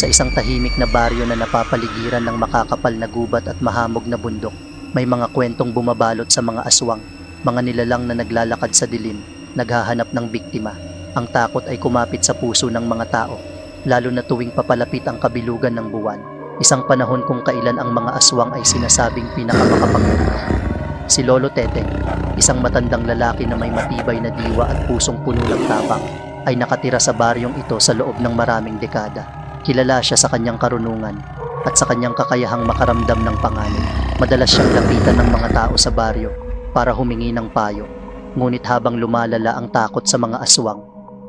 Sa isang tahimik na baryo na napapaligiran ng makakapal na gubat at mahamog na bundok, may mga kwentong bumabalot sa mga aswang, mga nilalang na naglalakad sa dilim, naghahanap ng biktima. Ang takot ay kumapit sa puso ng mga tao, lalo na tuwing papalapit ang kabilugan ng buwan. Isang panahon kung kailan ang mga aswang ay sinasabing pinakamakapangyarihan. Si Lolo Teteng, isang matandang lalaki na may matibay na diwa at pusong puno ng tapang, ay nakatira sa baryong ito sa loob ng maraming dekada. Kilala siya sa kanyang karunungan at sa kanyang kakayahang makaramdam ng panganib. Madalas siyang lapitan ng mga tao sa baryo para humingi ng payo. Ngunit habang lumalala ang takot sa mga aswang,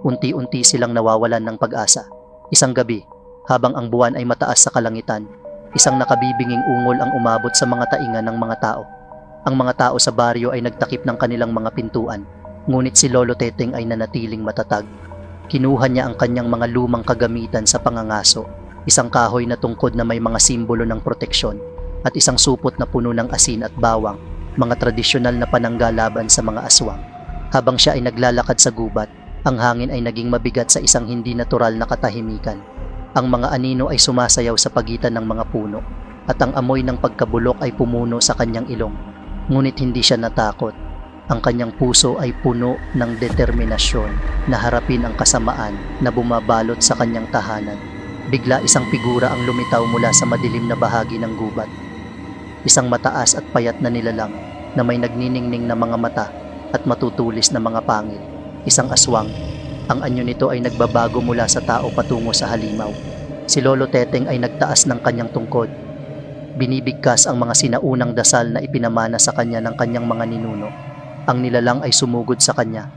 unti-unti silang nawawalan ng pag-asa. Isang gabi, habang ang buwan ay mataas sa kalangitan, isang nakabibinging ungol ang umabot sa mga tainga ng mga tao. Ang mga tao sa baryo ay nagtakip ng kanilang mga pintuan, ngunit si Lolo Teteng ay nanatiling matatag. Kinuha niya ang kanyang mga lumang kagamitan sa pangangaso, isang kahoy na tungkod na may mga simbolo ng proteksyon, at isang supot na puno ng asin at bawang, mga tradisyonal na panangga laban sa mga aswang. Habang siya ay naglalakad sa gubat, ang hangin ay naging mabigat sa isang hindi natural na katahimikan. Ang mga anino ay sumasayaw sa pagitan ng mga puno, at ang amoy ng pagkabulok ay pumuno sa kanyang ilong. Ngunit hindi siya natakot. Ang kanyang puso ay puno ng determinasyon na harapin ang kasamaan na bumabalot sa kanyang tahanan. Bigla isang figura ang lumitaw mula sa madilim na bahagi ng gubat. Isang mataas at payat na nilalang na may nagniningning na mga mata at matutulis na mga pangil. Isang aswang. Ang anyo nito ay nagbabago mula sa tao patungo sa halimaw. Si Lolo Teteng ay nagtaas ng kanyang tungkod. Binibigkas ang mga sinaunang dasal na ipinamana sa kanya ng kanyang mga ninuno. Ang nilalang ay sumugod sa kanya.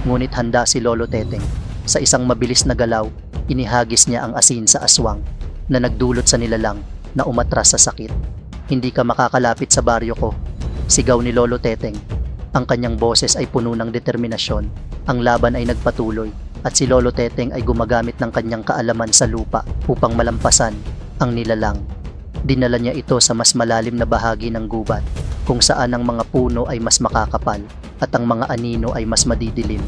Ngunit handa si Lolo Teteng. Sa isang mabilis na galaw, inihagis niya ang asin sa aswang na nagdulot sa nilalang na umatras sa sakit. Hindi ka makakalapit sa baryo ko, sigaw ni Lolo Teteng. Ang kanyang boses ay puno ng determinasyon. Ang laban ay nagpatuloy at si Lolo Teteng ay gumagamit ng kanyang kaalaman sa lupa upang malampasan ang nilalang. Dinala niya ito sa mas malalim na bahagi ng gubat kung saan ang mga puno ay mas makakapal at ang mga anino ay mas madidilim.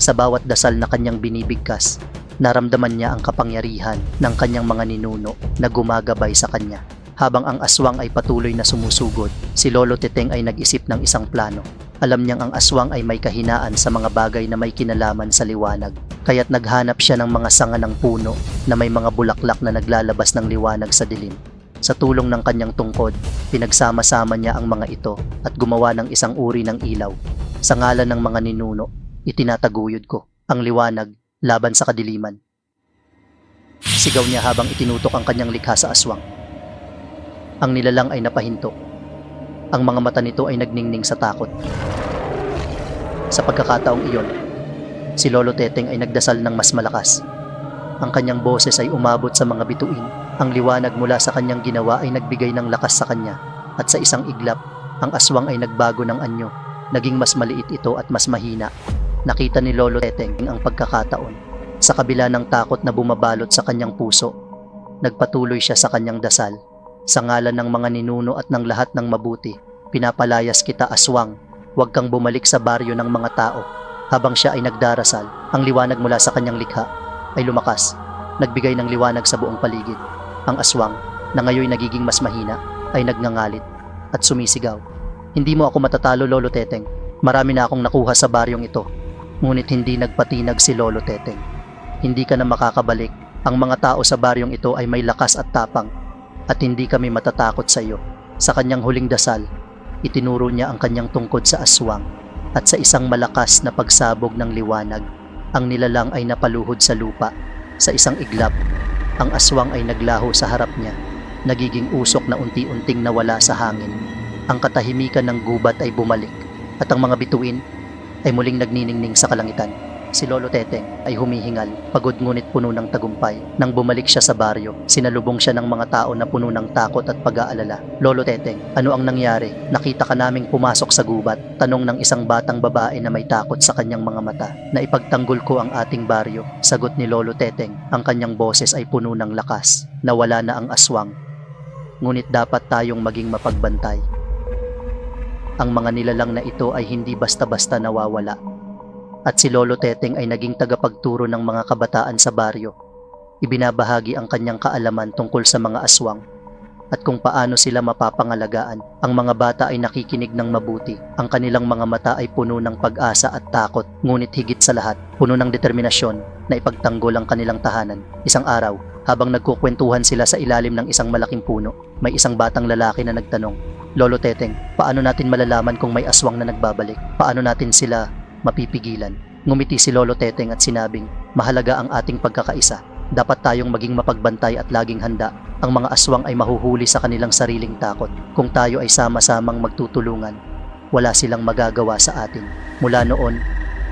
Sa bawat dasal na kanyang binibigkas, naramdaman niya ang kapangyarihan ng kanyang mga ninuno na gumagabay sa kanya. Habang ang aswang ay patuloy na sumusugod, si Lolo Teteng ay nag-isip ng isang plano. Alam niyang ang aswang ay may kahinaan sa mga bagay na may kinalaman sa liwanag, kaya't naghanap siya ng mga sanga ng puno na may mga bulaklak na naglalabas ng liwanag sa dilim. Sa tulong ng kanyang tungkod, pinagsama-sama niya ang mga ito at gumawa ng isang uri ng ilaw. Sa ngalan ng mga ninuno, itinataguyod ko ang liwanag laban sa kadiliman. Sigaw niya habang itinutok ang kanyang likha sa aswang. Ang nilalang ay napahinto. Ang mga mata nito ay nagningning sa takot. Sa pagkakataong iyon, si Lolo Teteng ay nagdasal ng mas malakas. Ang kanyang boses ay umabot sa mga bituin. Ang liwanag mula sa kanyang ginawa ay nagbigay ng lakas sa kanya. At sa isang iglap, ang aswang ay nagbago ng anyo. Naging mas maliit ito at mas mahina. Nakita ni Lolo Teteng ang pagkakataon. Sa kabila ng takot na bumabalot sa kanyang puso, nagpatuloy siya sa kanyang dasal. Sa ngalan ng mga ninuno at ng lahat ng mabuti, pinapalayas kita aswang. Huwag kang bumalik sa baryo ng mga tao. Habang siya ay nagdarasal, ang liwanag mula sa kanyang likha ay lumakas, nagbigay ng liwanag sa buong paligid. Ang aswang, na ngayon nagiging mas mahina, ay nagngangalit at sumisigaw. Hindi mo ako matatalo, Lolo Teteng. Marami na akong nakuha sa baryong ito. Ngunit hindi nagpatinag si Lolo Teteng. Hindi ka na makakabalik. Ang mga tao sa baryong ito ay may lakas at tapang, at hindi kami matatakot sa iyo. Sa kanyang huling dasal, itinuro niya ang kanyang tungkod sa aswang, at sa isang malakas na pagsabog ng liwanag, ang nilalang ay napaluhod sa lupa. Sa isang iglap, ang aswang ay naglaho sa harap niya, nagiging usok na unti-unting nawala sa hangin. Ang katahimikan ng gubat ay bumalik, at ang mga bituin ay muling nagniningning sa kalangitan. Si Lolo Teteng ay humihingal, pagod ngunit puno ng tagumpay. Nang bumalik siya sa baryo, sinalubong siya ng mga tao na puno ng takot at pag-aalala. Lolo Teteng, ano ang nangyari? Nakita ka naming pumasok sa gubat. Tanong ng isang batang babae na may takot sa kanyang mga mata. Na ipagtanggol ko ang ating baryo. Sagot ni Lolo Teteng, ang kanyang boses ay puno ng lakas. Nawala na ang aswang. Ngunit dapat tayong maging mapagbantay. Ang mga nilalang na ito ay hindi basta-basta nawawala. At si Lolo Teteng ay naging tagapagturo ng mga kabataan sa baryo. Ibinabahagi ang kanyang kaalaman tungkol sa mga aswang at kung paano sila mapapangalagaan. Ang mga bata ay nakikinig ng mabuti. Ang kanilang mga mata ay puno ng pag-asa at takot, ngunit higit sa lahat, puno ng determinasyon na ipagtanggol ang kanilang tahanan. Isang araw, habang nagkukwentuhan sila sa ilalim ng isang malaking puno, may isang batang lalaki na nagtanong, "Lolo Teteng, paano natin malalaman kung may aswang na nagbabalik? Paano natin sila mapipigilan?" Ngumiti si Lolo Teteng at sinabing, "Mahalaga ang ating pagkakaisa. Dapat tayong maging mapagbantay at laging handa. Ang mga aswang ay mahuhuli sa kanilang sariling takot. Kung tayo ay sama-samang magtutulungan, wala silang magagawa sa atin." Mula noon,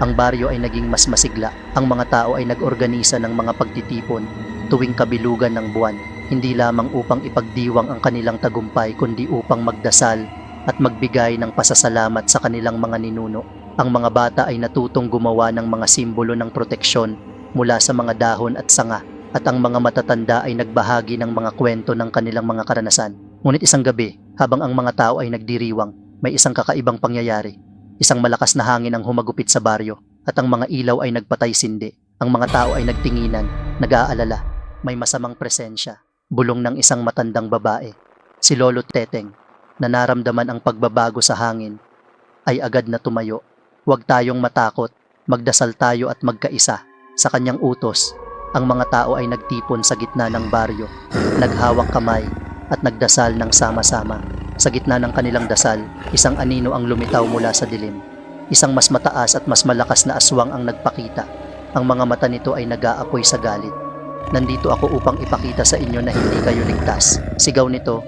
ang baryo ay naging mas masigla. Ang mga tao ay nag-organisa ng mga pagtitipon tuwing kabilugan ng buwan, hindi lamang upang ipagdiwang ang kanilang tagumpay kundi upang magdasal at magbigay ng pasasalamat sa kanilang mga ninuno. Ang mga bata ay natutong gumawa ng mga simbolo ng proteksyon mula sa mga dahon at sanga, at ang mga matatanda ay nagbahagi ng mga kwento ng kanilang mga karanasan. Ngunit isang gabi, habang ang mga tao ay nagdiriwang, may isang kakaibang pangyayari. Isang malakas na hangin ang humagupit sa baryo at ang mga ilaw ay nagpatay-sindi. Ang mga tao ay nagtinginan, nag-aalala. May masamang presensya, bulong ng isang matandang babae. Si Lolo Teteng, na naramdaman ang pagbabago sa hangin, ay agad na tumayo. "Huwag tayong matakot, magdasal tayo at magkaisa." Sa kanyang utos, ang mga tao ay nagtipon sa gitna ng baryo, naghawak kamay at nagdasal ng sama-sama. Sa gitna ng kanilang dasal, isang anino ang lumitaw mula sa dilim. Isang mas mataas at mas malakas na aswang ang nagpakita. Ang mga mata nito ay nag-aapoy sa galit. "Nandito ako upang ipakita sa inyo na hindi kayo ligtas." Sigaw nito.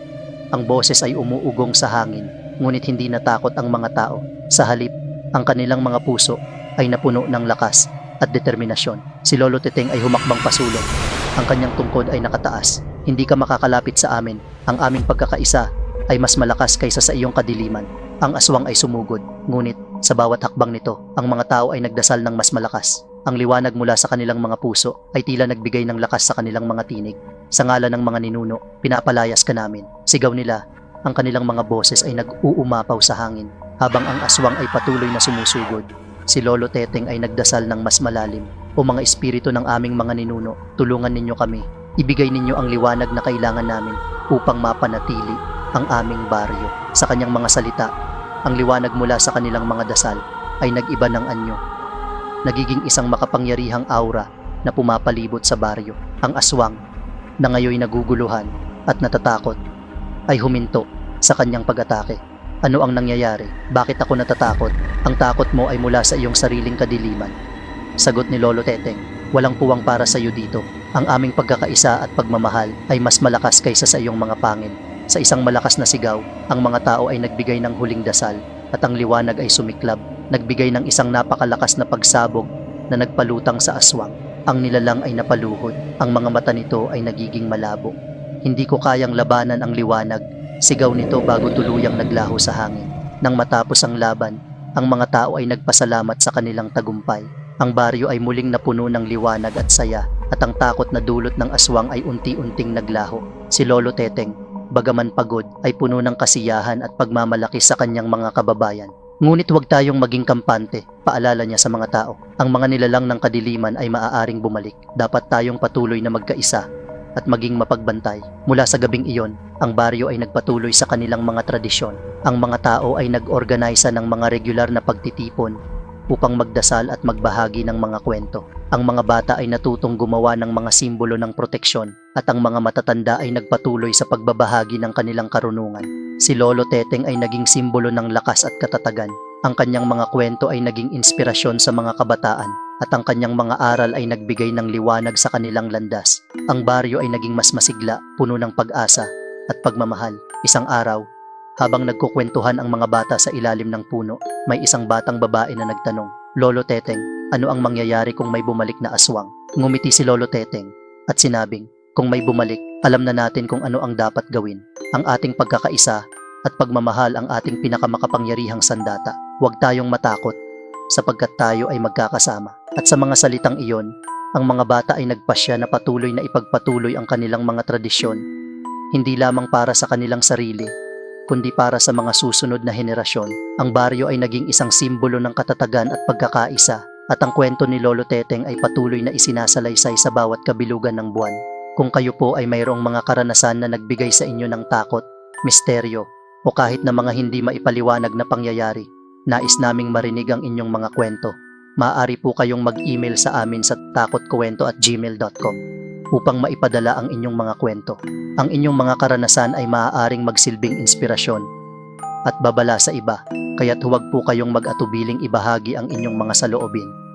Ang boses ay umuugong sa hangin, ngunit hindi natakot ang mga tao. Sa halip, ang kanilang mga puso ay napuno ng lakas at determinasyon. Si Lolo Teteng ay humakbang pasulong. Ang kanyang tungkod ay nakataas. "Hindi ka makakalapit sa amin. Ang aming pagkakaisa ay mas malakas kaysa sa iyong kadiliman." Ang aswang ay sumugod, ngunit sa bawat hakbang nito, ang mga tao ay nagdasal ng mas malakas. Ang liwanag mula sa kanilang mga puso ay tila nagbigay ng lakas sa kanilang mga tinig. "Sa ngalan ng mga ninuno, pinapalayas ka namin." Sigaw nila. Ang kanilang mga boses ay nag-uumapaw sa hangin. Habang ang aswang ay patuloy na sumusugod, si Lolo Teteng ay nagdasal ng mas malalim. "O mga espiritu ng aming mga ninuno, tulungan ninyo kami. Ibigay ninyo ang liwanag na kailangan namin upang mapanatili ang aming baryo." Sa kanyang mga salita, ang liwanag mula sa kanilang mga dasal ay nag-iba ng anyo. Nagiging isang makapangyarihang aura na pumapalibot sa baryo. Ang aswang, na ngayon naguguluhan at natatakot, ay huminto sa kanyang pag-atake. "Ano ang nangyayari? Bakit ako natatakot?" "Ang takot mo ay mula sa iyong sariling kadiliman." Sagot ni Lolo Teteng. "Walang puwang para sa iyo dito. Ang aming pagkakaisa at pagmamahal ay mas malakas kaysa sa iyong mga pangil." Sa isang malakas na sigaw, ang mga tao ay nagbigay ng huling dasal at ang liwanag ay sumiklab. Nagbigay ng isang napakalakas na pagsabog na nagpalutang sa aswang. Ang nilalang ay napaluhod. Ang mga mata nito ay nagiging malabo. "Hindi ko kayang labanan ang liwanag." Sigaw nito bago tuluyang naglaho sa hangin. Nang matapos ang laban, ang mga tao ay nagpasalamat sa kanilang tagumpay. Ang baryo ay muling napuno ng liwanag at saya, at ang takot na dulot ng aswang ay unti-unting naglaho. Si Lolo Teteng, bagaman pagod, ay puno ng kasiyahan at pagmamalaki sa kanyang mga kababayan. "Ngunit huwag tayong maging kampante," paalala niya sa mga tao. "Ang mga nilalang ng kadiliman ay maaaring bumalik. Dapat tayong patuloy na magkaisa at maging mapagbantay." Mula sa gabing iyon, ang baryo ay nagpatuloy sa kanilang mga tradisyon. Ang mga tao ay nag-organisa ng mga regular na pagtitipon upang magdasal at magbahagi ng mga kwento. Ang mga bata ay natutong gumawa ng mga simbolo ng proteksyon at ang mga matatanda ay nagpatuloy sa pagbabahagi ng kanilang karunungan. Si Lolo Teteng ay naging simbolo ng lakas at katatagan. Ang kanyang mga kwento ay naging inspirasyon sa mga kabataan at ang kanyang mga aral ay nagbigay ng liwanag sa kanilang landas. Ang baryo ay naging mas masigla, puno ng pag-asa at pagmamahal. Isang araw, habang nagkukwentuhan ang mga bata sa ilalim ng puno, may isang batang babae na nagtanong, "Lolo Teteng, ano ang mangyayari kung may bumalik na aswang?" Ngumiti si Lolo Teteng at sinabing, "Kung may bumalik, alam na natin kung ano ang dapat gawin. Ang ating pagkakaisa at pagmamahal ang ating pinakamakapangyarihang sandata. Huwag tayong matakot sapagkat tayo ay magkakasama." At sa mga salitang iyon, ang mga bata ay nagpasya na patuloy na ipagpatuloy ang kanilang mga tradisyon, hindi lamang para sa kanilang sarili, kundi para sa mga susunod na henerasyon. Ang baryo ay naging isang simbolo ng katatagan at pagkakaisa, At ang kwento ni Lolo Teteng ay patuloy na isinasalaysay sa bawat kabilugan ng buwan. Kung kayo po ay mayroong mga karanasan na nagbigay sa inyo ng takot, misteryo, o kahit na mga hindi maipaliwanag na pangyayari, nais naming marinig ang inyong mga kwento. Maaari po kayong mag-email sa amin sa takotkwento@gmail.com upang maipadala ang inyong mga kwento. Ang inyong mga karanasan ay maaaring magsilbing inspirasyon at babala sa iba, kaya't huwag po kayong mag-atubiling ibahagi ang inyong mga saloobin.